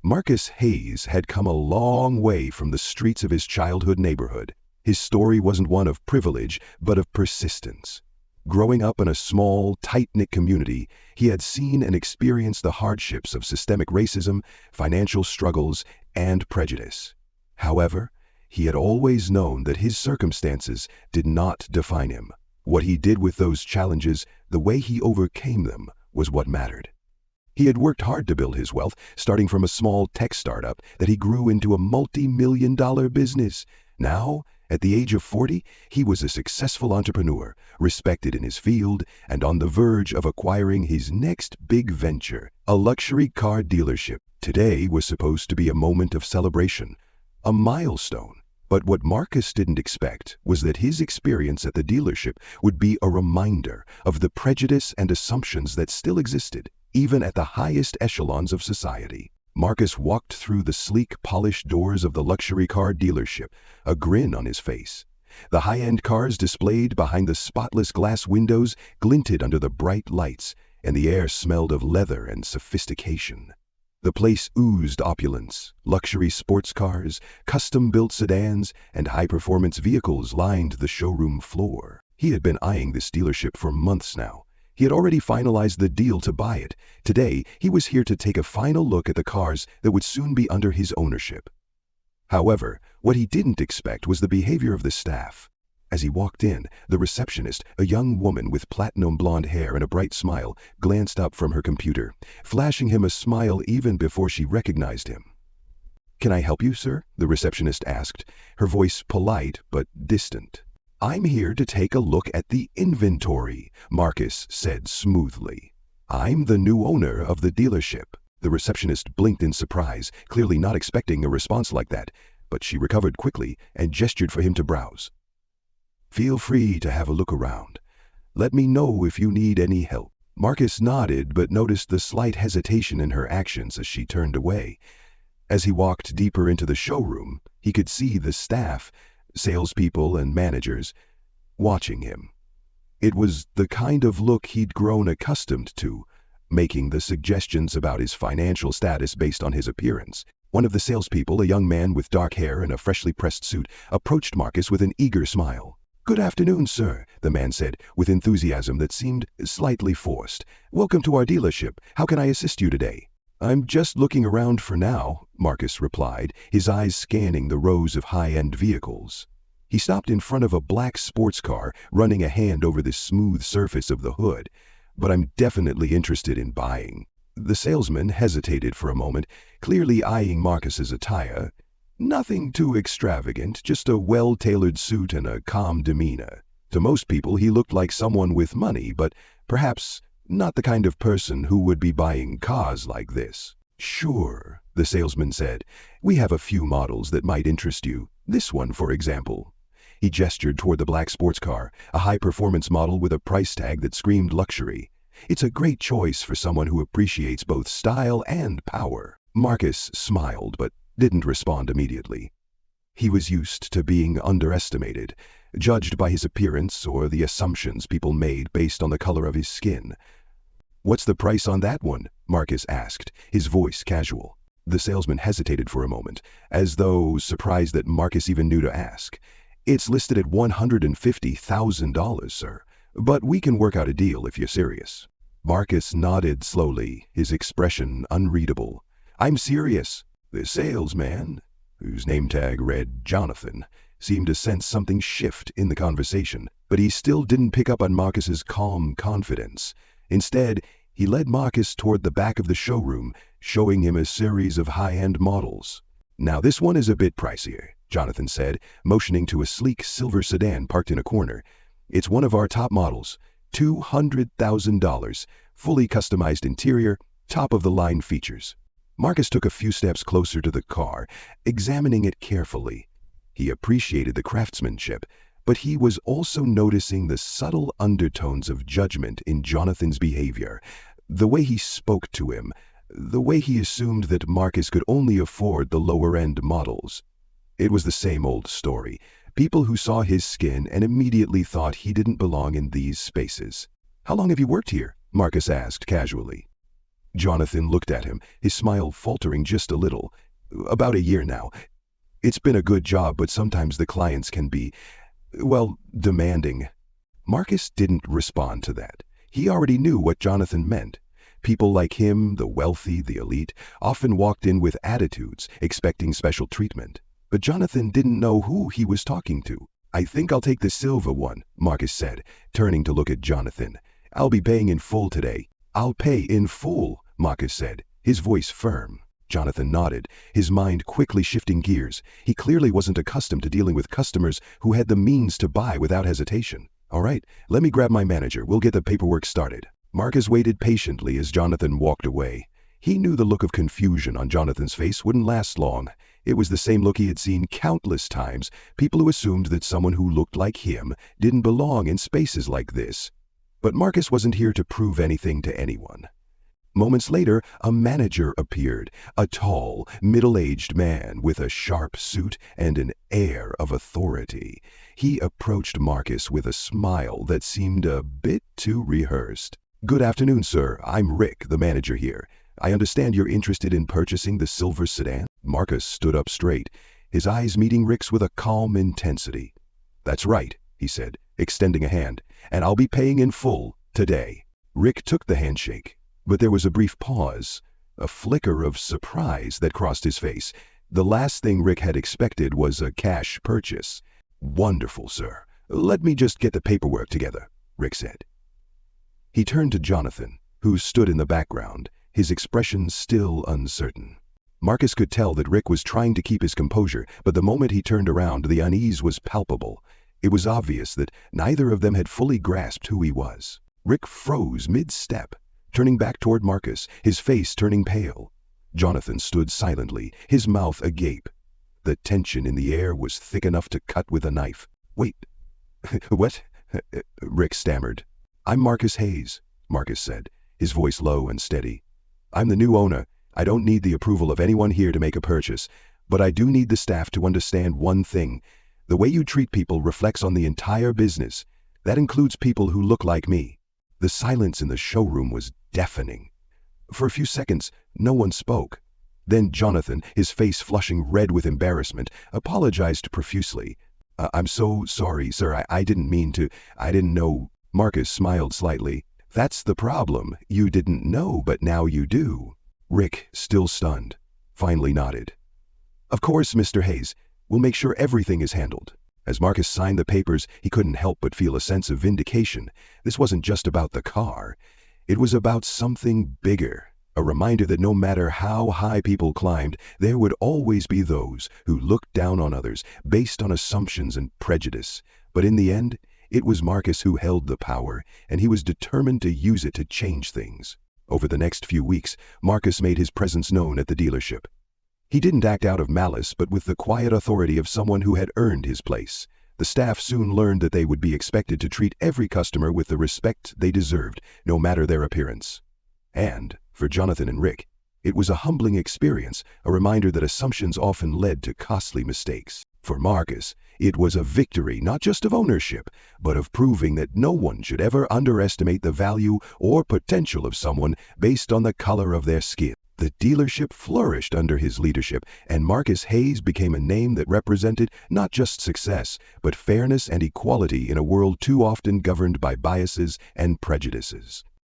Marcus Hayes had come a long way from the streets of his childhood neighborhood. His story wasn't one of privilege, but of persistence. Growing up in a small, tight-knit community, he had seen and experienced the hardships of systemic racism, financial struggles, and prejudice. However, he had always known that his circumstances did not define him. What he did with those challenges, the way he overcame them, was what mattered. He had worked hard to build his wealth, starting from a small tech startup that he grew into a multi-million-dollar business. Now, at the age of 40, he was a successful entrepreneur, respected in his field, and on the verge of acquiring his next big venture, a luxury car dealership. Today was supposed to be a moment of celebration, a milestone. But what Marcus didn't expect was that his experience at the dealership would be a reminder of the prejudice and assumptions that still existed, even at the highest echelons of society. Marcus walked through the sleek, polished doors of the luxury car dealership, a grin on his face. The high-end cars displayed behind the spotless glass windows glinted under the bright lights, and the air smelled of leather and sophistication. The place oozed opulence. Luxury sports cars, custom-built sedans, and high-performance vehicles lined the showroom floor. He had been eyeing this dealership for months now. He had already finalized the deal to buy it. Today, he was here to take a final look at the cars that would soon be under his ownership. However, what he didn't expect was the behavior of the staff. As he walked in, the receptionist, a young woman with platinum blonde hair and a bright smile, glanced up from her computer, flashing him a smile even before she recognized him. "Can I help you, sir?" the receptionist asked, her voice polite but distant. "I'm here to take a look at the inventory," Marcus said smoothly. "I'm the new owner of the dealership." The receptionist blinked in surprise, clearly not expecting a response like that, but she recovered quickly and gestured for him to browse. "Feel free to have a look around. Let me know if you need any help." Marcus nodded but noticed the slight hesitation in her actions as she turned away. As he walked deeper into the showroom, he could see the staff, salespeople and managers, watching him. It was the kind of look he'd grown accustomed to, making the suggestions about his financial status based on his appearance. One of the salespeople, a young man with dark hair and a freshly pressed suit, approached Marcus with an eager smile. "Good afternoon, sir," the man said, with enthusiasm that seemed slightly forced. "Welcome to our dealership. How can I assist you today?" "I'm just looking around for now," Marcus replied, his eyes scanning the rows of high-end vehicles. He stopped in front of a black sports car, running a hand over the smooth surface of the hood. "But I'm definitely interested in buying." The salesman hesitated for a moment, clearly eyeing Marcus's attire. Nothing too extravagant, just a well-tailored suit and a calm demeanor. To most people, he looked like someone with money, but perhaps not the kind of person who would be buying cars like this. "Sure," the salesman said. "We have a few models that might interest you. This one, for example." He gestured toward the black sports car, a high-performance model with a price tag that screamed luxury. "It's a great choice for someone who appreciates both style and power." Marcus smiled, but didn't respond immediately. He was used to being underestimated, judged by his appearance or the assumptions people made based on the color of his skin. "What's the price on that one?" Marcus asked, his voice casual. The salesman hesitated for a moment, as though surprised that Marcus even knew to ask. "It's listed at $150,000, sir, but we can work out a deal if you're serious." Marcus nodded slowly, his expression unreadable. "I'm serious." The salesman, whose name tag read Jonathon, seemed to sense something shift in the conversation, but he still didn't pick up on Marcus's calm confidence. Instead, he led Marcus toward the back of the showroom, showing him a series of high-end models. "Now this one is a bit pricier," Jonathon said, motioning to a sleek silver sedan parked in a corner. "It's one of our top models, $200,000, fully customized interior, top-of-the-line features." Marcus took a few steps closer to the car, examining it carefully. He appreciated the craftsmanship, but he was also noticing the subtle undertones of judgment in Jonathon's behavior, the way he spoke to him, the way he assumed that Marcus could only afford the lower-end models. It was the same old story. People who saw his skin and immediately thought he didn't belong in these spaces. "How long have you worked here?" Marcus asked casually. Jonathon looked at him, his smile faltering just a little. "About a year now. It's been a good job, but sometimes the clients can be, well, demanding." Marcus didn't respond to that. He already knew what Jonathon meant. People like him, the wealthy, the elite, often walked in with attitudes, expecting special treatment. But Jonathon didn't know who he was talking to. "I think I'll take the silver one," Marcus said, turning to look at Jonathon. "I'll be paying in full today." "I'll pay in full," Marcus said, his voice firm. Jonathon nodded, his mind quickly shifting gears. He clearly wasn't accustomed to dealing with customers who had the means to buy without hesitation. "All right, let me grab my manager. We'll get the paperwork started." Marcus waited patiently as Jonathon walked away. He knew the look of confusion on Jonathon's face wouldn't last long. It was the same look he had seen countless times, people who assumed that someone who looked like him didn't belong in spaces like this. But Marcus wasn't here to prove anything to anyone. Moments later, a manager appeared, a tall, middle-aged man with a sharp suit and an air of authority. He approached Marcus with a smile that seemed a bit too rehearsed. "Good afternoon, sir. I'm Rick, the manager here. I understand you're interested in purchasing the silver sedan?" Marcus stood up straight, his eyes meeting Rick's with a calm intensity. "That's right," he said, extending a hand, "and I'll be paying in full today." Rick took the handshake. But there was a brief pause, a flicker of surprise that crossed his face. The last thing Rick had expected was a cash purchase. "Wonderful, sir. Let me just get the paperwork together," Rick said. He turned to Jonathon, who stood in the background, his expression still uncertain. Marcus could tell that Rick was trying to keep his composure, but the moment he turned around, the unease was palpable. It was obvious that neither of them had fully grasped who he was. Rick froze mid-step, turning back toward Marcus, his face turning pale. Jonathon stood silently, his mouth agape. The tension in the air was thick enough to cut with a knife. "Wait, what?" Rick stammered. "I'm Marcus Hayes," Marcus said, his voice low and steady. "I'm the new owner. I don't need the approval of anyone here to make a purchase, but I do need the staff to understand one thing. The way you treat people reflects on the entire business. That includes people who look like me." The silence in the showroom was deafening. For a few seconds, no one spoke. Then Jonathon, his face flushing red with embarrassment, apologized profusely. "I'm so sorry, sir. I didn't mean to. I didn't know." Marcus smiled slightly. "That's the problem. You didn't know, but now you do." Rick, still stunned, finally nodded. "Of course, Mr. Hayes. We'll make sure everything is handled." As Marcus signed the papers, he couldn't help but feel a sense of vindication. This wasn't just about the car. It was about something bigger, a reminder that no matter how high people climbed, there would always be those who looked down on others based on assumptions and prejudice. But in the end, it was Marcus who held the power, and he was determined to use it to change things. Over the next few weeks, Marcus made his presence known at the dealership. He didn't act out of malice, but with the quiet authority of someone who had earned his place. The staff soon learned that they would be expected to treat every customer with the respect they deserved, no matter their appearance. And, for Jonathon and Rick, it was a humbling experience, a reminder that assumptions often led to costly mistakes. For Marcus, it was a victory not just of ownership, but of proving that no one should ever underestimate the value or potential of someone based on the color of their skin. The dealership flourished under his leadership, and Marcus Hayes became a name that represented not just success, but fairness and equality in a world too often governed by biases and prejudices.